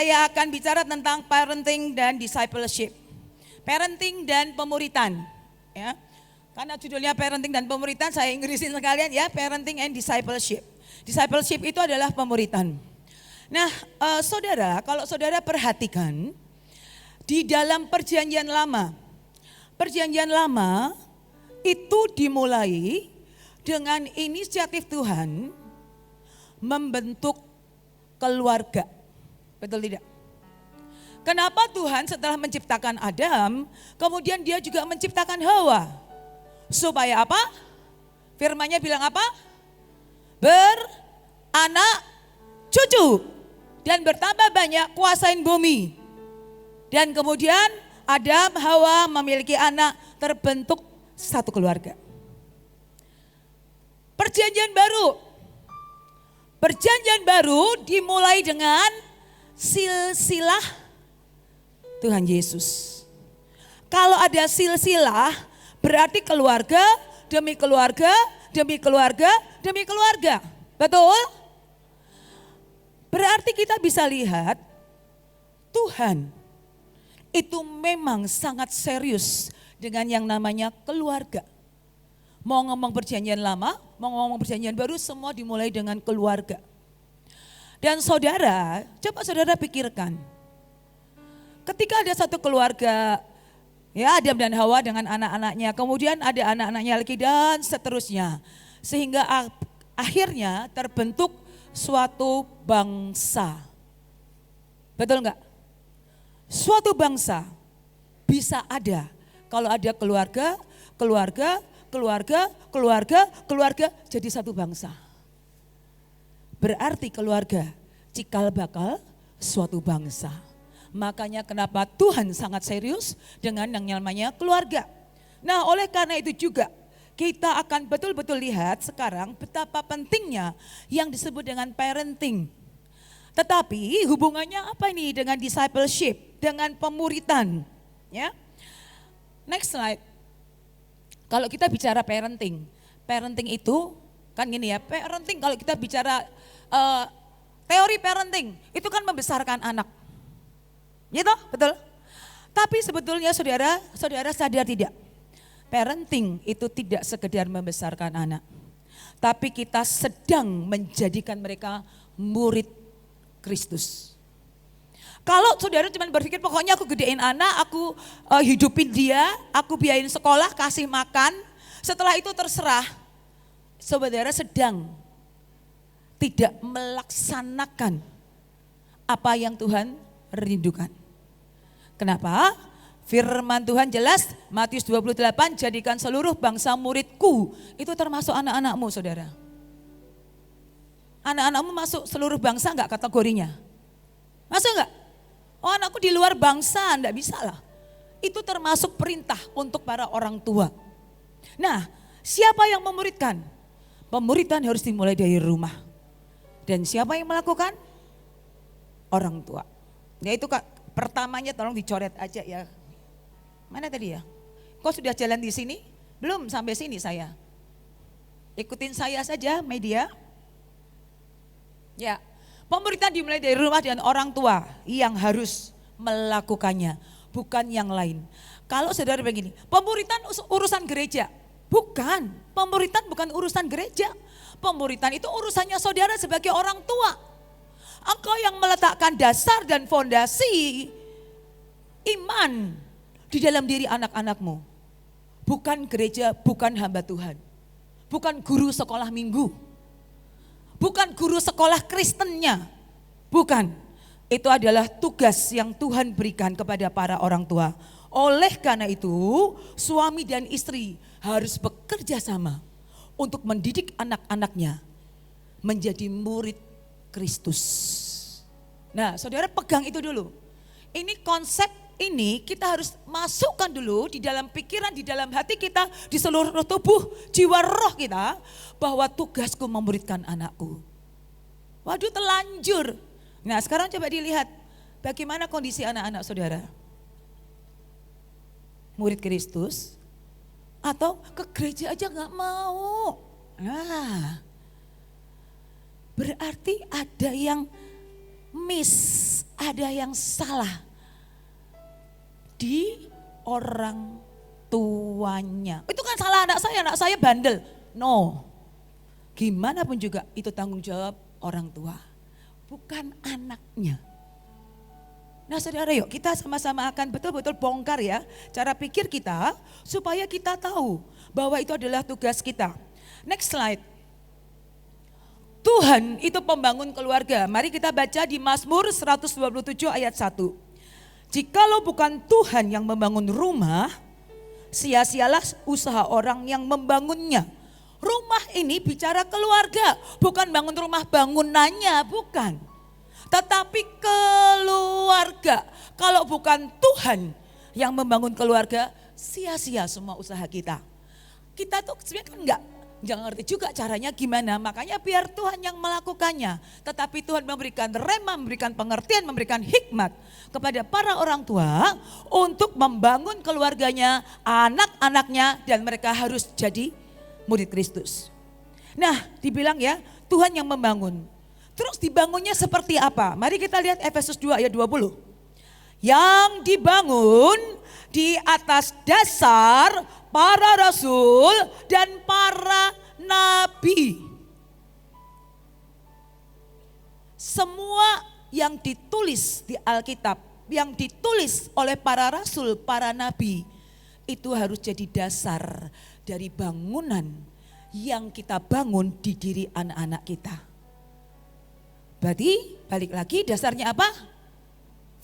saya akan bicara tentang parenting dan discipleship. Parenting dan pemuritan, ya. Karena judulnya parenting dan pemuritan, saya Inggrisin sekalian ya, parenting and discipleship. Discipleship itu adalah pemuritan. Nah, saudara, kalau saudara perhatikan di dalam perjanjian lama itu dimulai dengan inisiatif Tuhan membentuk keluarga. Betul tidak? Kenapa Tuhan setelah menciptakan Adam, kemudian dia juga menciptakan Hawa? Supaya apa? Firman-Nya bilang apa? Beranak cucu dan bertambah banyak, kuasain bumi. Dan kemudian Adam, Hawa memiliki anak, terbentuk satu keluarga. Perjanjian baru dimulai dengan silsilah Tuhan Yesus. Kalau ada silsilah, berarti keluarga demi keluarga, demi keluarga, demi keluarga. Betul? Berarti kita bisa lihat Tuhan itu memang sangat serius dengan yang namanya keluarga. Mau ngomong perjanjian lama, mau ngomong perjanjian baru, semua dimulai dengan keluarga. Dan saudara, coba saudara pikirkan. Ketika ada satu keluarga, ya Adam dan Hawa dengan anak-anaknya, kemudian ada anak-anaknya lagi dan seterusnya. Sehingga akhirnya terbentuk suatu bangsa. Betul enggak? Suatu bangsa bisa ada kalau ada keluarga, jadi satu bangsa. Berarti keluarga cikal bakal suatu bangsa. Makanya kenapa Tuhan sangat serius dengan yang namanya keluarga. Nah, oleh karena itu juga kita akan betul-betul lihat sekarang betapa pentingnya yang disebut dengan parenting. Tetapi hubungannya apa ini dengan discipleship, dengan pemuritan, ya? Next slide. Kalau kita bicara parenting itu kan gini ya, parenting kalau kita bicara teori parenting itu kan membesarkan anak. Gitu, betul? Tapi sebetulnya saudara sadar tidak? Parenting itu tidak sekedar membesarkan anak. Tapi kita sedang menjadikan mereka murid Kristus. Kalau saudara cuma berpikir pokoknya aku gedein anak, aku hidupin dia, aku biayain sekolah, kasih makan, setelah itu terserah. Saudara sedang tidak melaksanakan apa yang Tuhan rindukan. Kenapa? Firman Tuhan jelas, Matius 28, jadikan seluruh bangsa muridku. Itu termasuk anak-anakmu saudara. Anak-anakmu masuk seluruh bangsa enggak kategorinya? Masuk enggak? Oh anakku di luar bangsa, enggak bisa lah. Itu termasuk perintah untuk para orang tua. Nah, siapa yang memuridkan? Pemuridan harus dimulai dari rumah. Dan siapa yang melakukan? Orang tua. Yaitu pertamanya tolong dicoret aja ya. Mana tadi ya? Kok sudah jalan di sini? Belum sampai sini saya. Ikutin saya saja media. Ya, pemuridan dimulai dari rumah dan orang tua yang harus melakukannya, bukan yang lain. Kalau saudara begini, pemuridan urusan gereja. Bukan, pemuridan bukan urusan gereja. Pemuridan itu urusannya saudara sebagai orang tua. Engkau yang meletakkan dasar dan fondasi iman di dalam diri anak-anakmu. Bukan gereja, bukan hamba Tuhan. Bukan guru sekolah minggu. Bukan guru sekolah Kristennya. Bukan. Itu adalah tugas yang Tuhan berikan kepada para orang tua. Oleh karena itu, suami dan istri harus bekerja sama untuk mendidik anak-anaknya menjadi murid Kristus. Nah, saudara pegang itu dulu. Ini konsep ini kita harus masukkan dulu di dalam pikiran, di dalam hati kita, di seluruh tubuh, jiwa roh kita, bahwa tugasku memuridkan anakku. Waduh, telanjur. Nah, sekarang coba dilihat bagaimana kondisi anak-anak saudara. Murid Kristus atau ke gereja aja gak mau. Nah, berarti ada yang miss, ada yang salah di orang tuanya. Itu kan salah anak saya bandel. No, gimana pun juga itu tanggung jawab orang tua, bukan anaknya. Nah saudara, yuk kita sama-sama akan betul-betul bongkar ya cara pikir kita supaya kita tahu bahwa itu adalah tugas kita. Next slide. Tuhan itu pembangun keluarga. Mari kita baca di Mazmur 127 ayat 1. Jikalau bukan Tuhan yang membangun rumah, sia-sialah usaha orang yang membangunnya. Rumah ini bicara keluarga, bukan bangun rumah bangunannya, bukan. Tetapi keluarga, kalau bukan Tuhan yang membangun keluarga, sia-sia semua usaha kita. Kita tuh sebenarnya kan jangan ngerti juga caranya gimana, makanya biar Tuhan yang melakukannya. Tetapi Tuhan memberikan rema, memberikan pengertian, memberikan hikmat kepada para orang tua untuk membangun keluarganya, anak-anaknya, dan mereka harus jadi murid Kristus. Nah dibilang ya Tuhan yang membangun. Terus dibangunnya seperti apa? Mari kita lihat Efesus 2 ayat 20. Yang dibangun di atas dasar para rasul dan para nabi. Semua yang ditulis di Alkitab, yang ditulis oleh para rasul, para nabi, itu harus jadi dasar dari bangunan yang kita bangun di diri anak-anak kita. Berarti balik lagi dasarnya apa?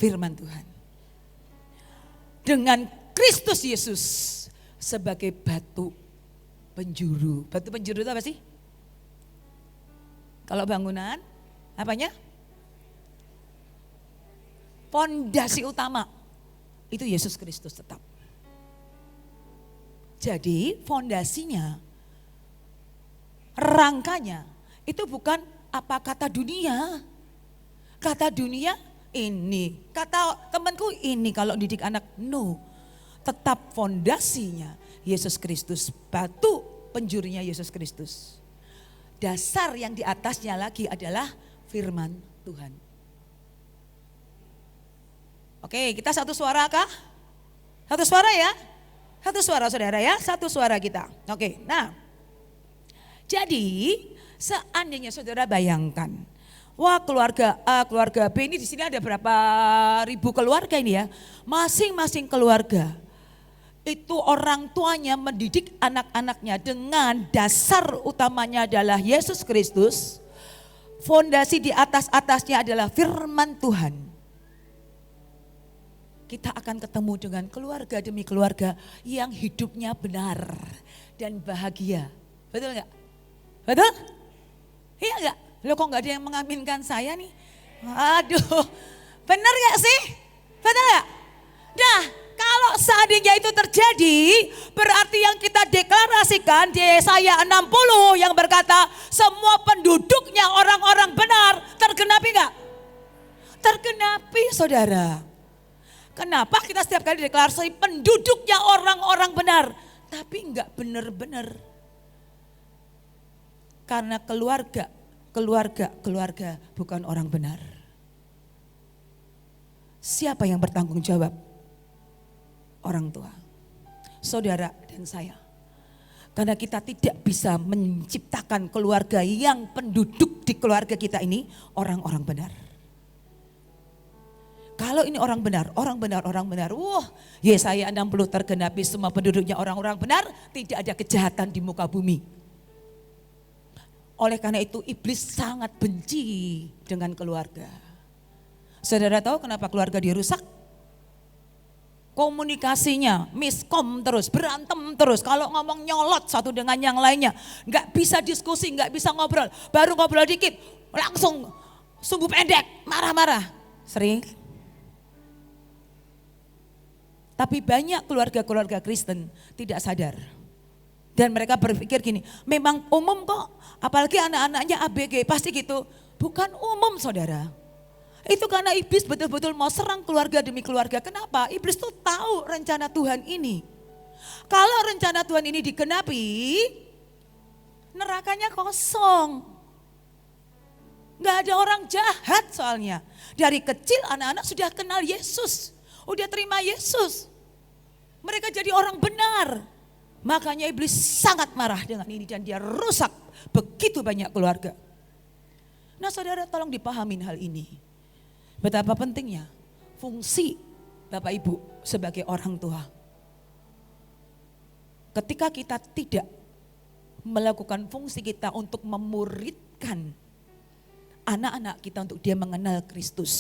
Firman Tuhan. Dengan Kristus Yesus sebagai batu penjuru. Batu penjuru itu apa sih? Kalau bangunan, apanya? Fondasi utama. Itu Yesus Kristus tetap. Jadi fondasinya, rangkanya itu bukan apa kata dunia. Kata dunia ini, kata temanku ini kalau didik anak. No, tetap fondasinya Yesus Kristus, batu penjurunya Yesus Kristus. Dasar yang di atasnya lagi adalah firman Tuhan. Oke, kita satu suara kah? Satu suara ya? Satu suara saudara ya, satu suara kita. Oke, nah jadi seandainya saudara bayangkan, wah keluarga A, keluarga B, ini di sini ada berapa ribu keluarga ini ya. Masing-masing keluarga itu orang tuanya mendidik anak-anaknya dengan dasar utamanya adalah Yesus Kristus. Fondasi di atas-atasnya adalah firman Tuhan. Kita akan ketemu dengan keluarga demi keluarga yang hidupnya benar dan bahagia. Betul enggak? Betul? Iya enggak? Loh kok enggak ada yang mengaminkan saya nih? Aduh, benar gak sih? Betul enggak? Nah, kalau seandainya itu terjadi, berarti yang kita deklarasikan di Yesaya 60 yang berkata semua penduduknya orang-orang benar, tergenapi enggak? Tergenapi saudara. Kenapa kita setiap kali deklarasi penduduknya orang-orang benar, tapi enggak benar-benar? Karena keluarga bukan orang benar. Siapa yang bertanggung jawab? Orang tua, saudara dan saya. Karena kita tidak bisa menciptakan keluarga yang penduduk di keluarga kita ini orang-orang benar. Kalau ini orang benar. Wah, Yesaya 60 tergenapi, semua penduduknya orang-orang benar, tidak ada kejahatan di muka bumi. Oleh karena itu iblis sangat benci dengan keluarga. Saudara tahu kenapa keluarga dia rusak? Komunikasinya miskom terus, berantem terus. Kalau ngomong nyolot satu dengan yang lainnya. Gak bisa diskusi, gak bisa ngobrol. Baru ngobrol dikit langsung sungguh pendek, marah-marah. Sering. Tapi banyak keluarga-keluarga Kristen tidak sadar. Dan mereka berpikir gini, memang umum kok, apalagi anak-anaknya ABG, pasti gitu. Bukan umum saudara. Itu karena iblis betul-betul mau serang keluarga demi keluarga. Kenapa? Iblis tuh tahu rencana Tuhan ini. Kalau rencana Tuhan ini digenapi, nerakanya kosong. Nggak ada orang jahat soalnya. Dari kecil anak-anak sudah kenal Yesus. Udah terima Yesus. Mereka jadi orang benar. Makanya iblis sangat marah dengan ini dan dia rusak begitu banyak keluarga. Nah saudara tolong dipahamin hal ini. Betapa pentingnya fungsi Bapak Ibu sebagai orang tua. Ketika kita tidak melakukan fungsi kita untuk memuridkan anak-anak kita untuk dia mengenal Kristus,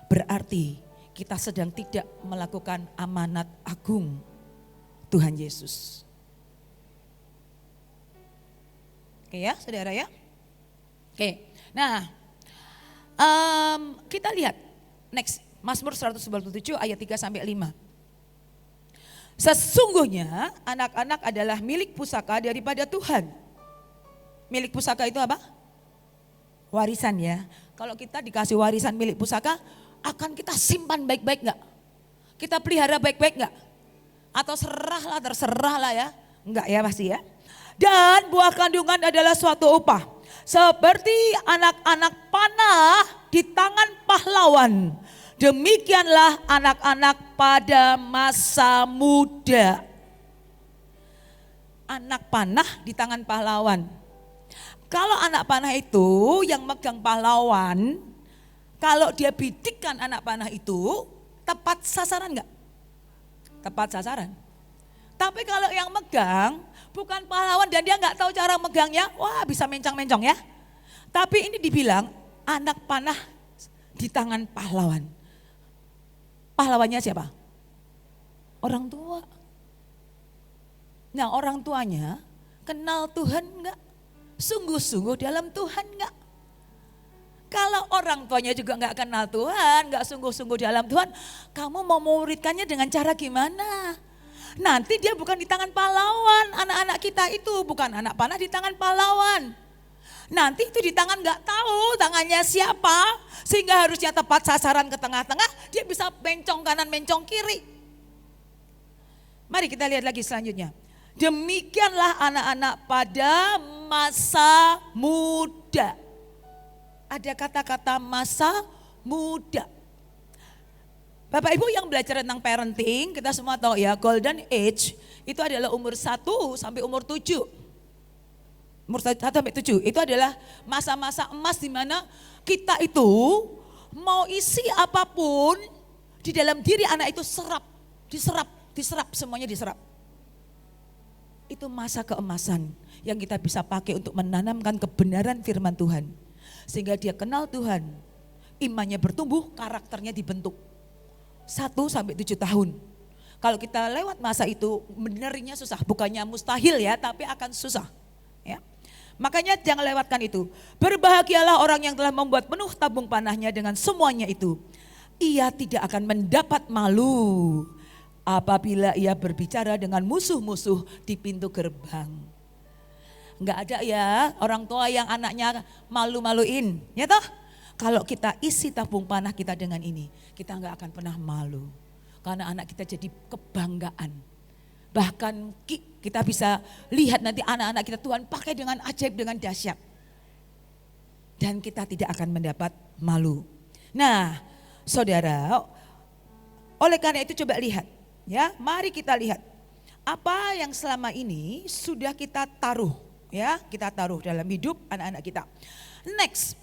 berarti kita sedang tidak melakukan amanat agung Tuhan Yesus. Oke ya saudara ya. Oke, nah kita lihat next Mazmur 197 ayat 3-5. Sesungguhnya anak-anak adalah milik pusaka daripada Tuhan. Milik pusaka itu apa? Warisan ya. Kalau kita dikasih warisan milik pusaka, akan kita simpan baik-baik enggak? Kita pelihara baik-baik enggak? Atau terserah lah ya. Enggak ya pasti ya. Dan buah kandungan adalah suatu upah. Seperti anak-anak panah di tangan pahlawan. Demikianlah anak-anak pada masa muda. Anak panah di tangan pahlawan. Kalau anak panah itu yang megang pahlawan, kalau dia bidikkan anak panah itu, tepat sasaran enggak? Tepat sasaran. Tapi kalau yang megang bukan pahlawan dan dia enggak tahu cara megangnya, wah bisa mencong-mencong ya. Tapi ini dibilang anak panah di tangan pahlawan. Pahlawannya siapa? Orang tua. Nah orang tuanya kenal Tuhan enggak? Sungguh-sungguh dalam Tuhan enggak? Kalau orang tuanya juga enggak kenal Tuhan, enggak sungguh-sungguh dalam Tuhan, kamu mau memuridkannya dengan cara gimana? Nanti dia bukan di tangan pahlawan, anak-anak kita itu bukan anak panah di tangan pahlawan. Nanti itu di tangan enggak tahu tangannya siapa, sehingga harusnya tepat sasaran ke tengah-tengah, dia bisa mencong kanan, mencong kiri. Mari kita lihat lagi selanjutnya. Demikianlah anak-anak pada masa muda. Ada kata-kata masa muda. Bapak Ibu yang belajar tentang parenting, kita semua tahu ya, golden age itu adalah umur 1 sampai umur 7. Umur 1 sampai 7 itu adalah masa-masa emas di mana kita itu mau isi apapun di dalam diri anak itu diserap, semuanya diserap. Itu masa keemasan yang kita bisa pakai untuk menanamkan kebenaran firman Tuhan. Sehingga dia kenal Tuhan, imannya bertumbuh, karakternya dibentuk. 1 sampai 7 tahun. Kalau kita lewat masa itu benarnya susah, bukannya mustahil ya, tapi akan susah. Ya. Makanya jangan lewatkan itu. Berbahagialah orang yang telah membuat penuh tabung panahnya dengan semuanya itu. Ia tidak akan mendapat malu apabila ia berbicara dengan musuh-musuh di pintu gerbang. Enggak ada ya orang tua yang anaknya malu-maluin, ya toh? Kalau kita isi tabung panah kita dengan ini, kita enggak akan pernah malu. Karena anak kita jadi kebanggaan. Bahkan kita bisa lihat nanti anak-anak kita Tuhan pakai dengan ajaib, dengan dahsyat. Dan kita tidak akan mendapat malu. Nah saudara, oleh karena itu coba lihat. Ya, mari kita lihat apa yang selama ini sudah kita taruh, ya, kita taruh dalam hidup anak-anak kita. Next,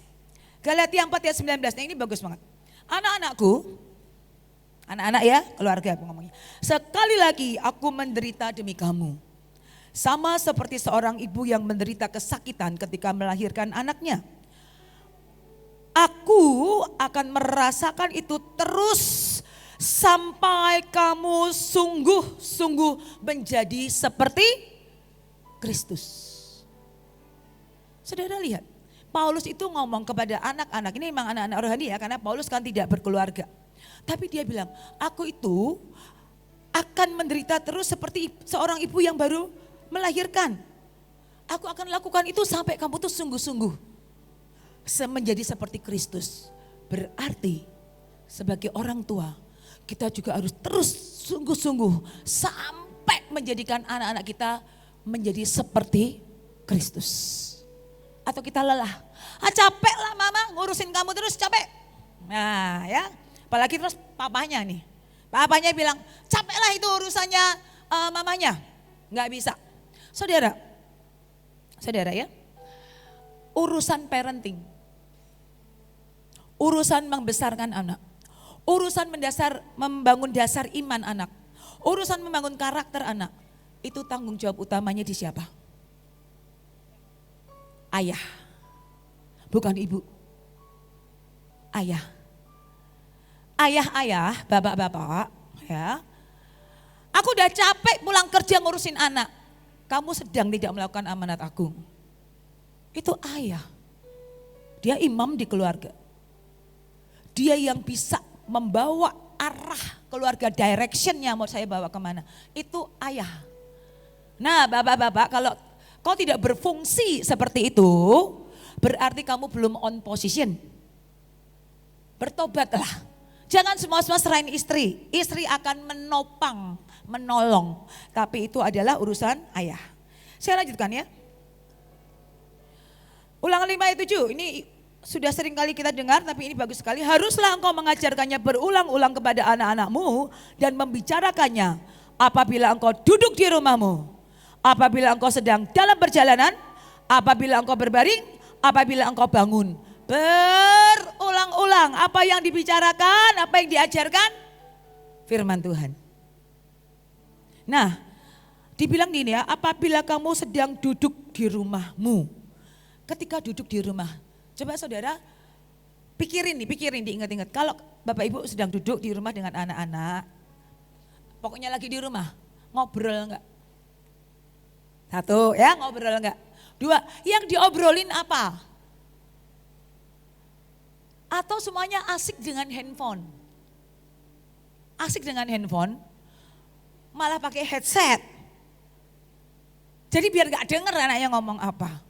Galatia 4 ayat 19, nah ini bagus banget. Anak-anakku, anak-anak ya, keluarga aku ngomongnya. Sekali lagi aku menderita demi kamu. Sama seperti seorang ibu yang menderita kesakitan ketika melahirkan anaknya. Aku akan merasakan itu terus sampai kamu sungguh-sungguh menjadi seperti Kristus. Saudara lihat, Paulus itu ngomong kepada anak-anak, ini memang anak-anak rohani ya, karena Paulus kan tidak berkeluarga. Tapi dia bilang, aku itu akan menderita terus seperti seorang ibu yang baru melahirkan. Aku akan lakukan itu sampai kamu tuh sungguh-sungguh menjadi seperti Kristus. Berarti sebagai orang tua, kita juga harus terus sungguh-sungguh sampai menjadikan anak-anak kita menjadi seperti Kristus. atau kita lelah. Capek lah mama ngurusin kamu terus, capek. Nah ya, apalagi terus papanya nih. Papanya bilang, capek lah itu urusannya mamanya. Nggak bisa. Saudara ya, urusan parenting, urusan membesarkan anak, urusan membangun dasar iman anak, urusan membangun karakter anak, itu tanggung jawab utamanya di siapa? Ayah, bukan ibu. Ayah. Ayah, bapak-bapak, ya. Aku udah capek pulang kerja ngurusin anak. Kamu sedang tidak melakukan amanat agung. Itu ayah. Dia imam di keluarga. Dia yang bisa membawa arah keluarga, directionnya mau saya bawa kemana. Itu ayah. Nah bapak-bapak, kalau kau tidak berfungsi seperti itu, berarti kamu belum on position. Bertobatlah. Jangan semua-semua serahin istri. Istri akan menopang, menolong. Tapi itu adalah urusan ayah. Saya lanjutkan ya. Ulangan 5 ayat 7. Ini sudah sering kali kita dengar, tapi ini bagus sekali. Haruslah engkau mengajarkannya berulang-ulang kepada anak-anakmu dan membicarakannya apabila engkau duduk di rumahmu, apabila engkau sedang dalam perjalanan, apabila engkau berbaring, apabila engkau bangun. Berulang-ulang apa yang dibicarakan, apa yang diajarkan, firman Tuhan. Nah, dibilang gini ya, apabila kamu sedang duduk di rumahmu. Ketika duduk di rumah, coba saudara pikirin, diingat-ingat. Kalau Bapak Ibu sedang duduk di rumah dengan anak-anak, pokoknya lagi di rumah, ngobrol enggak? Satu ya, ngobrol enggak? Dua, yang diobrolin apa? Atau semuanya asik dengan handphone? Asik dengan handphone, malah pakai headset. Jadi biar gak denger anaknya ngomong apa.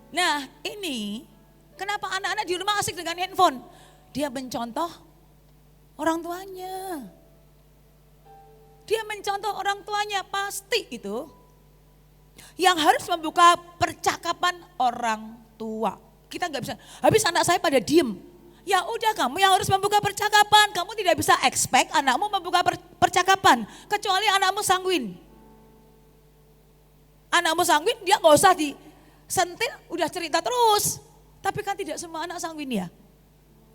Nah ini, kenapa anak-anak di rumah asik dengan handphone? Dia mencontoh orang tuanya. Dia mencontoh orang tuanya, pasti itu. Yang harus membuka percakapan orang tua. Kita nggak bisa, habis anak saya pada diem. Ya udah kamu yang harus membuka percakapan. Kamu tidak bisa expect anakmu membuka percakapan. Kecuali anakmu sanguin. Anakmu sanguin dia nggak usah disentil, udah cerita terus. Tapi kan tidak semua anak sanguin ya.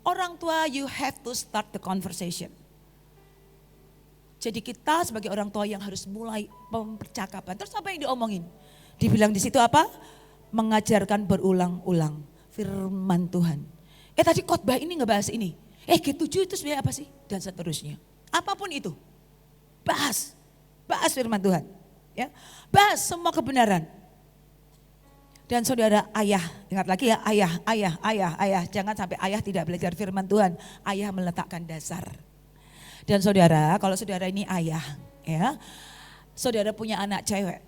Orang tua you have to start the conversation. Jadi kita sebagai orang tua yang harus mulai percakapan. Terus apa yang diomongin? Dibilang di situ apa? Mengajarkan berulang-ulang firman Tuhan. Tadi khotbah ini ngebahas ini. G7 itu sebenarnya apa sih? Dan seterusnya. Apapun itu. Bahas firman Tuhan. Ya, bahas semua kebenaran. Dan saudara ayah, ingat lagi ya, ayah. Jangan sampai ayah tidak belajar firman Tuhan. Ayah meletakkan dasar. Dan saudara, kalau saudara ini ayah, ya, saudara punya anak cewek.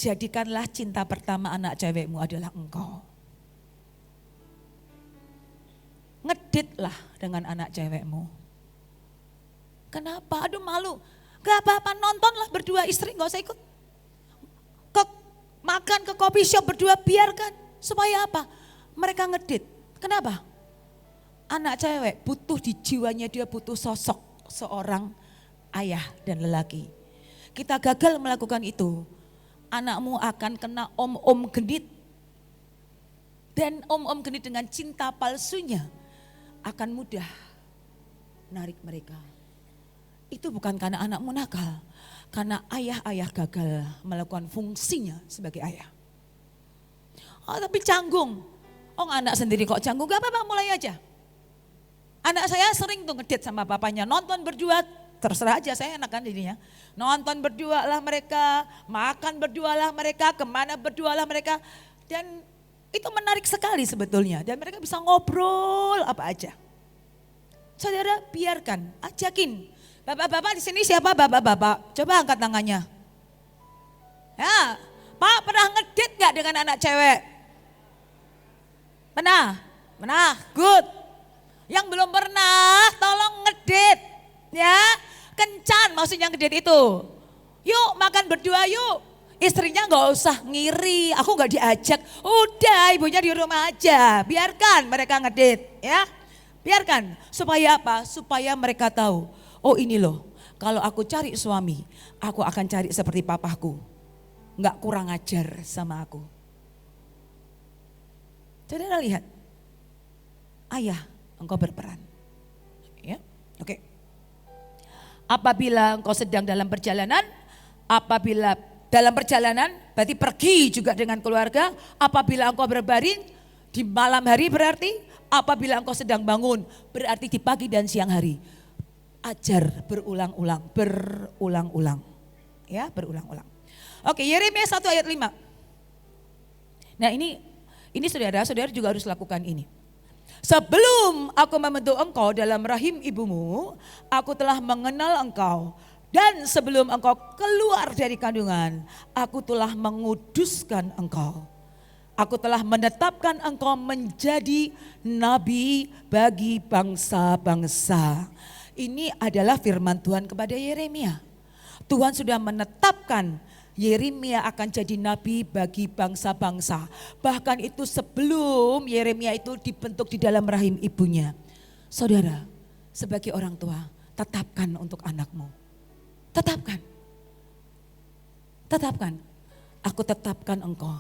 Jadikanlah cinta pertama anak cewekmu adalah engkau. Ngeditlah dengan anak cewekmu. Kenapa? Aduh malu. Gak apa-apa, nontonlah berdua, istri gak usah ikut. Makan ke coffee shop berdua, biarkan. Supaya apa? Mereka ngedit. Kenapa? Anak cewek butuh di jiwanya, dia butuh sosok seorang ayah dan lelaki. Kita gagal melakukan itu, anakmu akan kena om-om genit. Dan om-om genit dengan cinta palsunya akan mudah narik mereka. Itu bukan karena anakmu nakal, karena ayah-ayah gagal melakukan fungsinya sebagai ayah. Oh tapi canggung, oh anak sendiri kok canggung, gak apa-apa mulai aja. Anak saya sering tuh ngedit sama papanya, nonton berdua, terserah aja saya enak kan jadinya. Nonton berdua lah mereka, makan berdua lah mereka, kemana berdua lah mereka. Dan itu menarik sekali sebetulnya, dan mereka bisa ngobrol apa aja. Saudara biarkan, ajakin. Bapak-bapak di sini siapa bapak-bapak? Coba angkat tangannya. Ya, Pak pernah ngedit gak dengan anak cewek? Pernah? Good. Yang belum pernah tolong ngedit. Ya, kencan maksudnya ngedit itu. Yuk makan berdua yuk. Istrinya nggak usah ngiri, aku nggak diajak. Udah ibunya di rumah aja, biarkan mereka ngedit ya. Biarkan, supaya apa? Supaya mereka tahu, oh ini loh, kalau aku cari suami, aku akan cari seperti papaku. Nggak kurang ajar sama aku. Saudara lihat, ayah engkau berperan. Ya, oke. Apabila engkau sedang dalam perjalanan, apabila dalam perjalanan berarti pergi juga dengan keluarga. Apabila engkau berbaring di malam hari berarti, apabila engkau sedang bangun berarti di pagi dan siang hari. Ajar berulang-ulang, berulang-ulang. Ya, berulang-ulang. Oke, Yeremia 1 ayat 5. Nah ini saudara juga harus lakukan ini. Sebelum aku membentuk engkau dalam rahim ibumu, aku telah mengenal engkau. Dan sebelum engkau keluar dari kandungan, aku telah menguduskan engkau. Aku telah menetapkan engkau menjadi nabi bagi bangsa-bangsa. Ini adalah firman Tuhan kepada Yeremia. Tuhan sudah menetapkan Yeremia akan jadi nabi bagi bangsa-bangsa. Bahkan itu sebelum Yeremia itu dibentuk di dalam rahim ibunya. Saudara, sebagai orang tua, tetapkan untuk anakmu. Tetapkan. Tetapkan. Aku tetapkan engkau.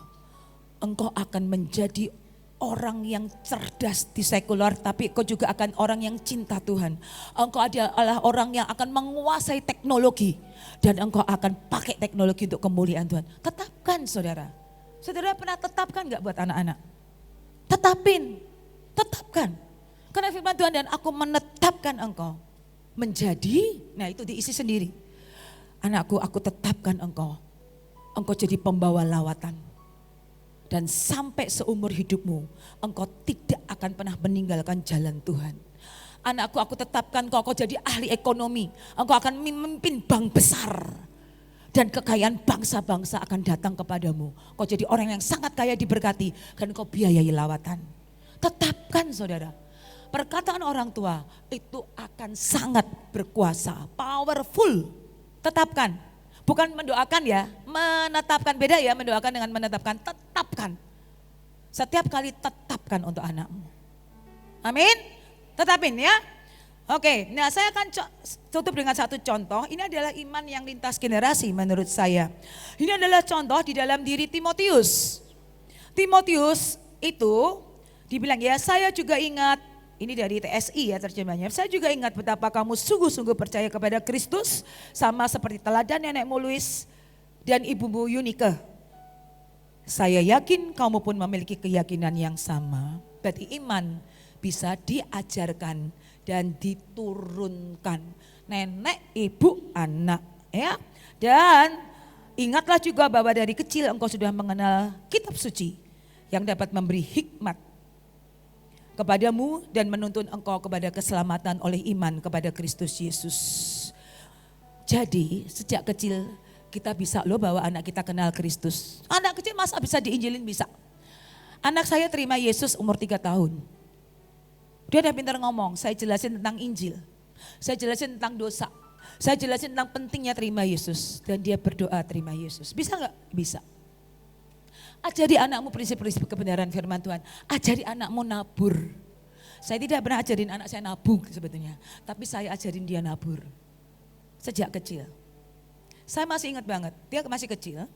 Engkau akan menjadi orang yang cerdas di sekular, tapi engkau juga akan orang yang cinta Tuhan. Engkau adalah orang yang akan menguasai teknologi. Dan engkau akan pakai teknologi untuk kemuliaan Tuhan. Tetapkan saudara. Saudara pernah tetapkan gak buat anak-anak? Tetapin. Tetapkan. Karena firman Tuhan, dan aku menetapkan engkau menjadi, nah itu diisi sendiri. Anakku, aku tetapkan engkau. Engkau jadi pembawa lawatan. Dan sampai seumur hidupmu, engkau tidak akan pernah meninggalkan jalan Tuhan. Anakku, aku tetapkan engkau jadi ahli ekonomi. Engkau akan memimpin bank besar. Dan kekayaan bangsa-bangsa akan datang kepadamu. Engkau jadi orang yang sangat kaya diberkati. Dan engkau biayai lawatan. Tetapkan saudara. Perkataan orang tua itu akan sangat berkuasa. Powerful. Tetapkan. Bukan mendoakan ya, menetapkan, beda ya mendoakan dengan menetapkan, tetapkan. Setiap kali tetapkan untuk anakmu. Amin, tetapin ya. Oke, nah saya akan tutup dengan satu contoh. Ini adalah iman yang lintas generasi menurut saya. Ini adalah contoh di dalam diri Timotius. Timotius itu dibilang ya, saya juga ingat. Ini dari TSI ya terjemahnya. Saya juga ingat betapa kamu sungguh-sungguh percaya kepada Kristus. Sama seperti teladan nenekmu Louis dan ibumu Eunike. Saya yakin kamu pun memiliki keyakinan yang sama. Berarti iman bisa diajarkan dan diturunkan. Nenek, ibu, anak. Ya. Dan ingatlah juga bahwa dari kecil engkau sudah mengenal kitab suci. Yang dapat memberi hikmat kepadamu dan menuntun engkau kepada keselamatan oleh iman kepada Kristus Yesus. Jadi sejak kecil kita bisa loh bawa anak kita kenal Kristus. Anak kecil masa bisa diinjilin? Bisa. Anak saya terima Yesus umur 3 tahun. Dia udah pintar ngomong, saya jelasin tentang Injil. Saya jelasin tentang dosa. Saya jelasin tentang pentingnya terima Yesus. Dan dia berdoa terima Yesus. Bisa gak? Bisa. Ajari anakmu prinsip-prinsip kebenaran firman Tuhan. Ajari anakmu nabur. Saya tidak pernah ajarin anak saya nabung sebetulnya. Tapi saya ajarin dia nabur. Sejak kecil. Saya masih ingat banget. Dia masih kecil.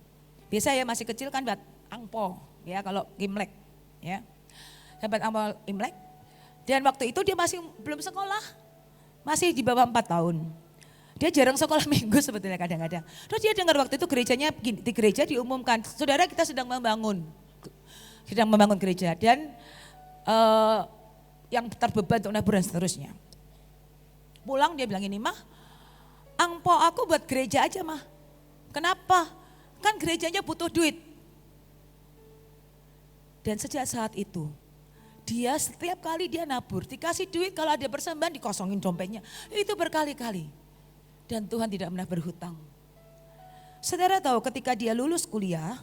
Biasa ya masih kecil kan buat angpo. Ya kalau Imlek. Ya. Dapat angpo Imlek. Dan waktu itu dia masih belum sekolah. Masih di bawah 4 tahun. Dia jarang sekolah minggu sebetulnya kadang-kadang. Terus dia dengar waktu itu gerejanya, di gereja diumumkan, saudara kita sedang membangun gereja. Dan yang terbeban untuk nabur dan seterusnya. Pulang dia bilang ini, mah angpo aku buat gereja aja mah. Kenapa? Kan gerejanya butuh duit. Dan sejak saat itu, dia setiap kali dia nabur, dikasih duit kalau ada persembahan dikosongin dompetnya. Itu berkali-kali. Dan Tuhan tidak pernah berhutang. Saudara tahu ketika dia lulus kuliah,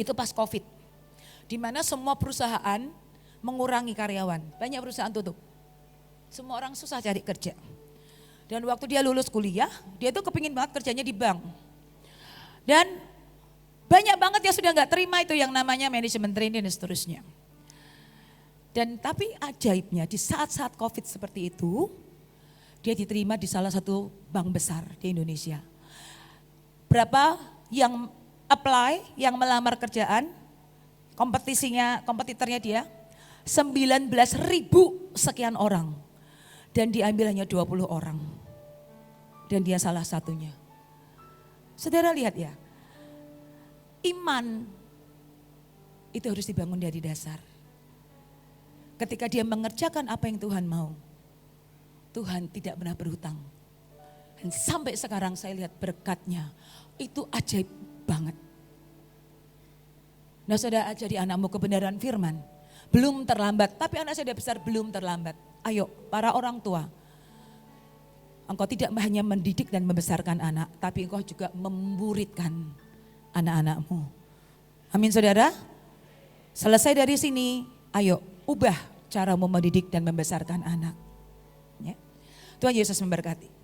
itu pas COVID. Di mana semua perusahaan mengurangi karyawan. Banyak perusahaan tutup. Semua orang susah cari kerja. Dan waktu dia lulus kuliah, dia tuh kepingin banget kerjanya di bank. Dan Banyak banget yang sudah nggak terima itu yang namanya manajemen training dan seterusnya. Dan tapi ajaibnya di saat-saat COVID seperti itu, dia diterima di salah satu bank besar di Indonesia. Berapa yang apply, yang melamar kerjaan, kompetitornya dia, 19.000 sekian orang. Dan diambil hanya 20 orang. Dan dia salah satunya. Saudara lihat ya, iman itu harus dibangun dari dasar. Ketika dia mengerjakan apa yang Tuhan mau, Tuhan tidak pernah berhutang. Dan sampai sekarang saya lihat berkatnya, itu ajaib banget. Nah saudara, jadi anakmu kebenaran firman, belum terlambat, tapi anak saya sudah besar belum terlambat. Ayo para orang tua, engkau tidak hanya mendidik dan membesarkan anak, tapi engkau juga memuridkan anak-anakmu. Amin saudara. Selesai dari sini, ayo ubah caramu mendidik dan membesarkan anak. Ya. Tuhan Yesus memberkati.